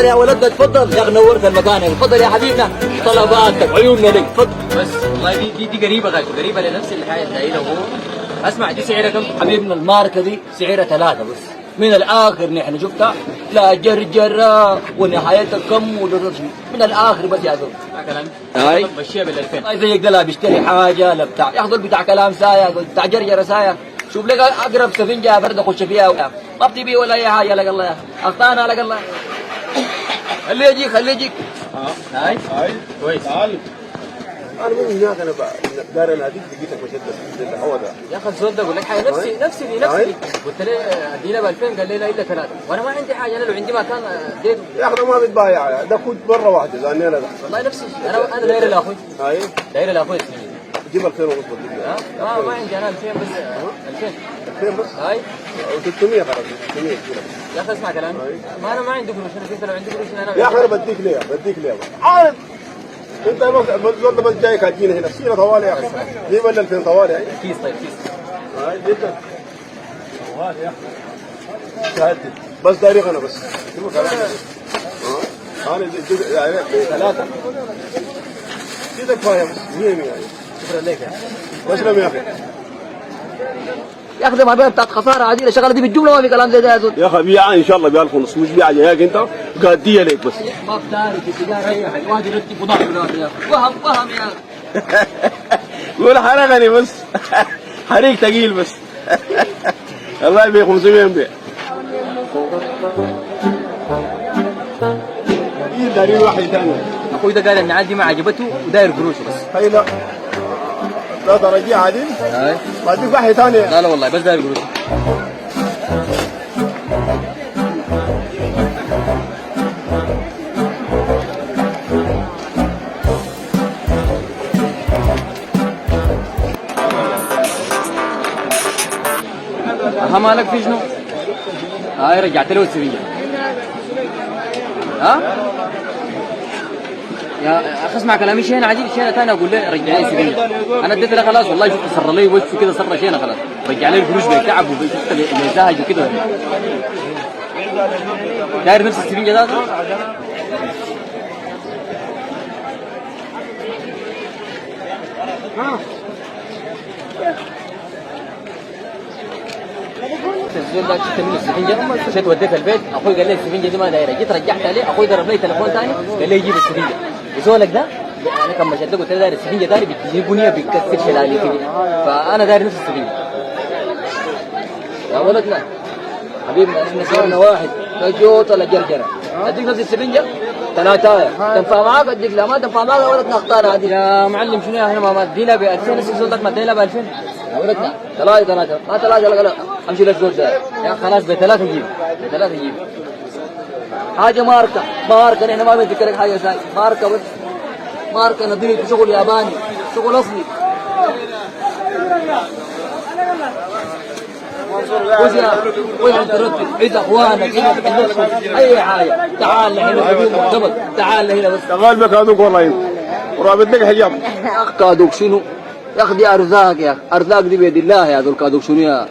تفضل يا ولدنا تفضل يا اخي نورت المكان. تفضل يا حبيبنا طلباتك عيوننا لك تفضل. بس والله دي قريبه غاليه، قريبه لنفس الحاجه الدايره هو. اسمع دي سعرها كم؟ حبيبنا الماركه دي سعرها 3 بس من الاخر. نحن شفتها لا جرجره ونهايتها كم ودرسني من الاخر بس يا زلمه. كلام هاي مشيها بال 2000. ما زيك ده لا بيشتري حاجه لا بتاع ياخذ بتاع كلام سايق بتاع جرجره سايق. شوف لك اقرب سفنجه برد اخش فيها ما بتبي ولا اي حاجه لك الله. اخطانا لك الله. خليه يجيك خليه يجيك. هاي كويس. تعال انا من هناك انا داير اناديك لقيتك مشدد هو ده يا اخي الزول ده اقول لك حاجه نفسي قلت له ادينا ب 2000 قال لي لا الا 3 وانا ما عندي حاجه. انا لو عندي مكان اديته يا اخي ما بتبايع ده كنت مره واحده لاني انا ده والله نفسي. انا داير لاخوي هاي داير لاخوي جيب 2000 ونص ما عندي انا 2000 بس 2000 بس هاي و 600 خلاص 600 يا اخي اسمع كلامي. ما انا ما عندي قروش. انا كنت لو عندي قروش انا يا اخي انا بديك ليه عارف انت بس جايك هتجينا هنا سيره طوالي يا اخي جيب لنا 2000 طوالي هاي كيس. طيب كيس هاي جدا طوالي يا اخي شهادتي بس تاريخ انا بس شوف كلامي انا 3 كده كفايه بس 100 شكرا لك يا تسلم يا اخي يا اخي ده ما بين بتاعت خساره عادي الشغله دي بالجمله ما في كلام زي ده يا زول. يا اخي بيعها ان شاء الله ب 1000 ونص مش بيعها جايك انت قاديه لك بس ما بتعرف التجاره هي واحد يرتب وضع يا اخي وهم يا اخي. قول حرقني بس حريق ثقيل بس الله يبيع 500 بيع دليل واحد ثاني اخوي ده قال ان عادي ما عجبته وداير قروشه بس. هي لا درجة عادل هاي بعدين واحد ثاني لا والله بس داير قروشه. ها مالك في شنو؟ هاي رجعت له السفينة. ها؟ يا اخي اسمع كلامي. شينا عجيب شينا ثاني اقول له رجع لي السفينة. انا اديت له خلاص والله شفت صر لي وشه كده صر شينا خلاص. رجع لي القروش بيتعب وشفت بيزهج وكده. داير نفس السفينة ذاته؟ الزول ده شفت منه السفنجه مشيت وديتها البيت. اخوي قال لي السفنجه دي ما دايره. جيت رجعت عليه اخوي ضرب لي تليفون ثاني قال لي يجيب السفنجه. وزولك ده انا كان مشيت قلت له داير السفنجه ثاني بتجيبوني بيكسر شلالي كده. فانا داير نفس السفنجه يا ولدنا حبيبنا. احنا صرنا واحد لا جوط ولا جرجره. اديك نفس السفنجه 3 تنفع معاك اديك لا ما تنفع معاك يا ولدنا اختار هذه. يا معلم شنو احنا ما ادينا ب 2000 نفس الزول ما ادينا ب 2000 يا ولدنا 3 ما 3 لا امشي للزول ده يا خلاص ب3 جيب ب3 جيب حاجه ماركه نحن ما بنذكرك حاجه ثانيه ماركه بس ماركه نظيف شغل ياباني شغل اصلي. وين انت رتب عيد اخوانك هنا اي حاجه. تعال هنا حبيبي معتمد تعال هنا بس. شغال بك هذوك والله ورابط لك حجاب يا اخ كادوك شنو يا اخي دي ارزاق يا اخي ارزاق دي بيد الله يا ذو الكادوك شنو يا